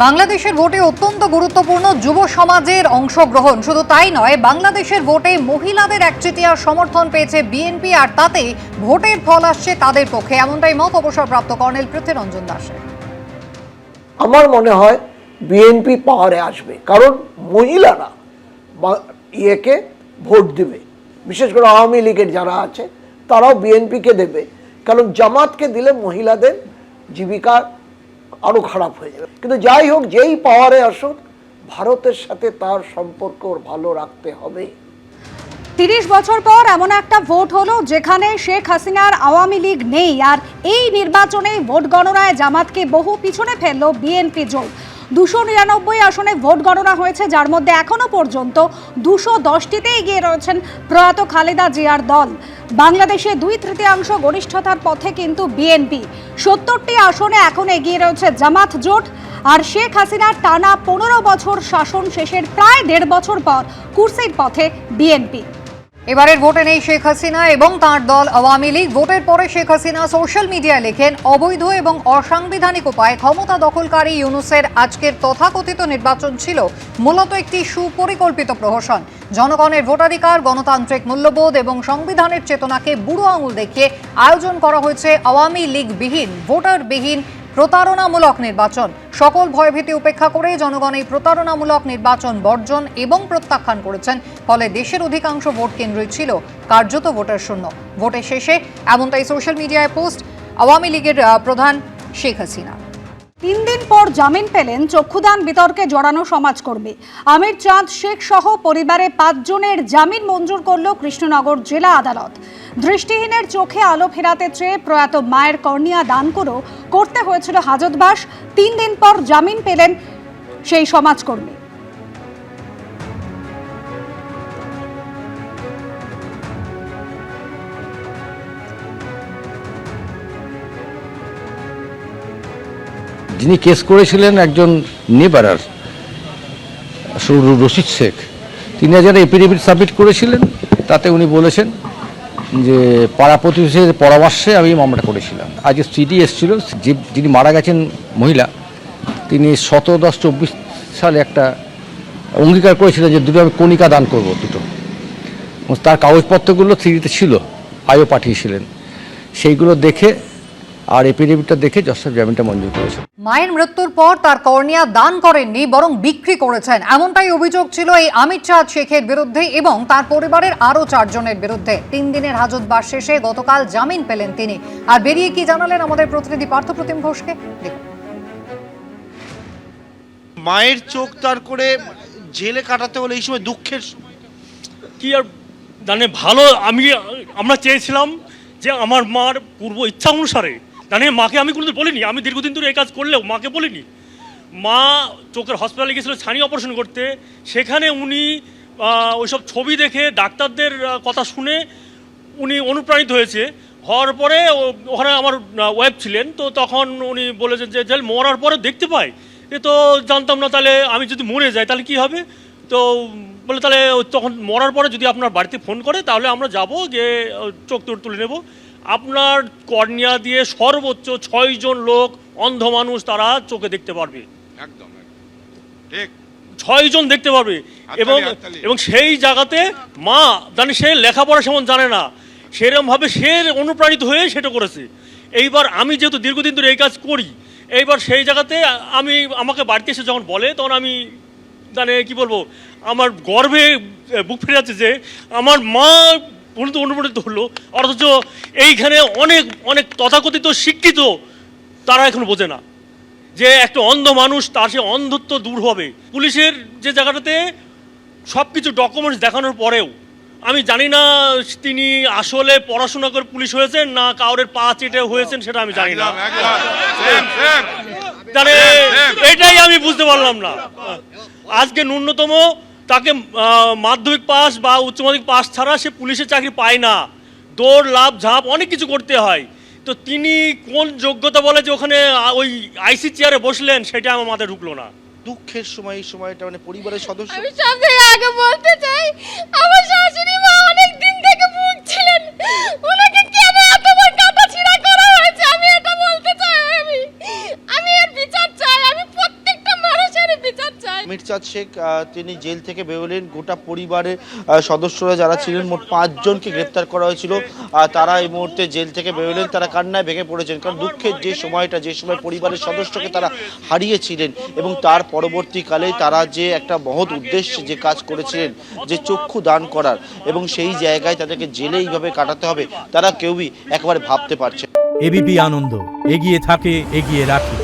বাংলাদেশের ভোটে অত্যন্ত গুরুত্বপূর্ণ যুব সমাজের অংশগ্রহণ। শুধু তাই নয়, বাংলাদেশের ভোটে মহিলাদের একচেটিয়া সমর্থন পেয়েছে বিএনপি, আর তাতে ভোটের ফল আসছে তাদের পক্ষে, এমনটাই মত অবসরপ্রাপ্ত কর্নেল পৃথ্বীরঞ্জন দাসের। আমার মনে হয় বিএনপি পাওয়ারে আসবে, কারণ মহিলারা ইয়েকে ভোট দেবে, বিশেষ করে আওয়ামী লীগের যারা আছে তারাও বিএনপিকে দেবে, কারণ জামাতকে দিলে মহিলাদের জীবিকা আরো খারাপ হয়ে যাবে। কিন্তু যাই হোক, যেই পাওয়ারে আসুক, ভারতের সাথে তার সম্পর্ক ভালো রাখতে হবে। ৩০ বছর পর এমন একটা ভোট হলো যেখানে শেখ হাসিনার আওয়ামী লীগ নেই, আর এই নির্বাচনে ভোট গণনায় জামাতকে বহু পিছনে ফেললো বিএনপি জোট। ২৯৯ আসনে ভোট গণনা হয়েছে, যার মধ্যে এখনো পর্যন্ত ২১০টিতে এগিয়ে রয়েছেন প্রয়াত খালেদা জিয়ার দল। বাংলাদেশে ২/৩ গরিষ্ঠতার পথে কিন্তু বিএনপি। ৭০টি আসনে এখন এগিয়ে রয়েছে জামাত জোট। আর শেখ হাসিনার টানা ১৫ বছর শাসন শেষের প্রায় ১.৫ বছর পর কুর্সির পথে বিএনপি। এবারের ভোটে নেই শেখ হাসিনা এবং তার দল আওয়ামী লীগ। ভোটের পরে শেখ হাসিনা সোশ্যাল মিডিয়ায় লেখেন, অবৈধ এবং অসাংবিধানিক উপায়ে ক্ষমতা দখলকারী ইউনূসের আজকের তথাকথিত নির্বাচন ছিল মূলত একটি সুপরিকল্পিত প্রহসন। জনগণের ভোটাধিকার, গণতান্ত্রিক মূল্যবোধ এবং সংবিধানের চেতনাকে বুড়ো আঙুল দেখিয়ে আয়োজন করা হয়েছে আওয়ামী লীগবিহীন, ভোটারবিহীন প্রতারণামূলক নির্বাচন। সকল ভয়ভীতি উপেক্ষা করে জনগণ এই প্রতারণামূলক নির্বাচন বর্জন এবং প্রত্যাখ্যান করেছেন। ফলে দেশের অধিকাংশ ভোট কেন্দ্রই ছিল কার্যত ভোটার শূন্য। ভোটের শেষে এমনটাই সোশ্যাল মিডিয়ায় পোস্ট আওয়ামী লীগের প্রধান শেখ হাসিনা। ৩ দিন পর জামিন পেলেন চক্ষুদান বিতর্কে জড়ানো সমাজকর্মী আমির চাঁদ শেখ সহ পরিবারে ৫ জনের জামিন মঞ্জুর করল কৃষ্ণনগর জেলা আদালত। দৃষ্টিহীনের চোখে আলো ফেরাতে চেয়ে প্রয়াত মায়ের কর্নিয়া দান করেও করতে হয়েছিল হাজতবাস। ৩ দিন পর জামিন পেলেন সেই সমাজকর্মী। যিনি কেস করেছিলেন একজন নেবারার রশিদ শেখ, তিনি যারা এফিডেভিট সাবমিট করেছিলেন তাতে উনি বলেছেন যে পাড়া প্রতিবেশীর পরামর্শে আমি মামলাটা করেছিলাম। আজকে সিডি এসেছিল, যিনি মারা গেছেন মহিলা, তিনি 17/10/24 সালে একটা অঙ্গীকার করেছিলেন যে দুটো আমি কণিকা দান করব, দুটো। তার কাগজপত্রগুলো সিডিতে ছিল, আয়ও পাঠিয়েছিলেন। সেইগুলো দেখে আর এফিডেভিটটা দেখে জজ সাহেব জামিনটা মঞ্জুর করেছেন। মায়ের মৃত্যুর পর তার কর্নিয়া দান করেননি, বরং বিক্রি করেছেন, এমনটাই অভিযোগ ছিল এই আমির চাঁদ শেখের বিরুদ্ধে এবং তার পরিবারের আরো 4 জনের বিরুদ্ধে। 3 দিনের হাজতবাস শেষে গতকাল জামিন পেলেন তিনি। আর বেরিয়ে কি জানালেন আমাদের প্রতিনিধি পার্থপ্রতিম ঘোষকে দেখুন। মায়ের চোখ তার করে জেলে কাটাতে হলে এই সময় দুঃখের কি আর জানে ভালো। আমরা চেয়েছিলাম যে আমার মার পূর্ব ইচ্ছা অনুসারে, জানে মাকে আমি কোনোদিন বলিনি, আমি দীর্ঘদিন ধরে এই কাজ করলেও মাকে বলিনি। মা চোখের হসপিটালে গেছিলো ছানি অপারেশন করতে, সেখানে উনি ওইসব ছবি দেখে ডাক্তারদের কথা শুনে উনি অনুপ্রাণিত হওয়ার পরে ওখানে আমার ওয়াইফ ছিলেন, তো তখন উনি বলেছেন যে মরার পরে দেখতে পাই, এ তো জানতাম না, তাহলে আমি যদি মরে যাই তাহলে কি হবে। তো বলে তাহলে তখন মরার পরে যদি আপনার বাড়িতে ফোন করে তাহলে আমরা যাবো, গিয়ে চোখ তুলে নেব। আপনার কর্নিয়া দিয়ে সর্বোচ্চ 6 জন লোক, অন্ধ মানুষ, তারা চোখে দেখতে পারবে, একদম ঠিক 6 জন দেখতে পারবে। এবং সেই জায়গাতে মা জানে, সে লেখাপড়া সেমন জানে না, সেরকমভাবে সে অনুপ্রাণিত হয়ে সেটা করেছে। এইবার আমি যেহেতু দীর্ঘদিন ধরে এই কাজ করি, এইবার সেই জায়গাতে আমাকে বাড়িতে এসে যখন বলে, তখন আমি জানে কি বলবো, আমার গর্বে বুক ফিরে যাচ্ছে যে আমার মা অনুপ্রাণিত হলো। অথচ এইখানে অনেক অনেক তথাকথিত শিক্ষিত তারা এখন বোঝে না যে একটা অন্ধ মানুষ, তার সে অন্ধত্ব দূর হবে। পুলিশের যে জায়গাটাতে সব কিছু ডকুমেন্টস দেখানোর পরেও আমি জানি না তিনি আসলে পড়াশোনা করে পুলিশ হয়েছেন না কাউরের পা চেটে হয়েছেন, সেটা আমি জানি না। তাহলে এটাই আমি বুঝতে পারলাম না। আজকে ন্যূনতম তাকে মাধ্যমিক পাস বা উচ্চ মাধ্যমিক পাস ছাড়া সে পুলিশের চাকরি পায় না, দৌড় লাভ ঝাঁপ অনেক কিছু করতে হয়। তো তিনি কোন যোগ্যতা বলে যে ওখানে ওই আইসি চেয়ারে বসলেন, সেটা আমার মাথায় ঢুকলো না। দুঃখের সময়, এই সময়টা মানে পরিবারের সদস্য, আমি সব থেকে আগে বলতে চাই, আমার শাশুড়ি মা অনেক দিন থেকে ভুগছিলেন, ওনাকে কেন এতবার কাটাছিড়া করা হয়েছে আমি এটা বলতে চাই। আমি এর বিচার চাই। আমি প্রত্যেকটা মানুষ মির্জাদ শেখ তিনি জেল থেকে বেরোলেন, গোটা পরিবারের সদস্যরা যারা ছিলেন মোট 5 জনকে গ্রেপ্তার করা হয়েছিল, তারা এই মুহূর্তে জেল থেকে বেরোলেন। তারা কান্নায় ভেঙে পড়েছেন, কারণ দুঃখের যে সময়টা, যে সময় পরিবারের সদস্যকে তারা হারিয়েছিলেন এবং তার পরবর্তীকালে তারা যে একটা মহৎ উদ্দেশ্যে যে কাজ করেছিলেন, যে চক্ষু দান করার, এবং সেই জায়গায় তাদেরকে জেলে এইভাবে কাটাতে হবে, তারা কেউই একবারে ভাবতে পারছে না। এবিপি আনন্দ, এগিয়ে থাকে, এগিয়ে রাখে।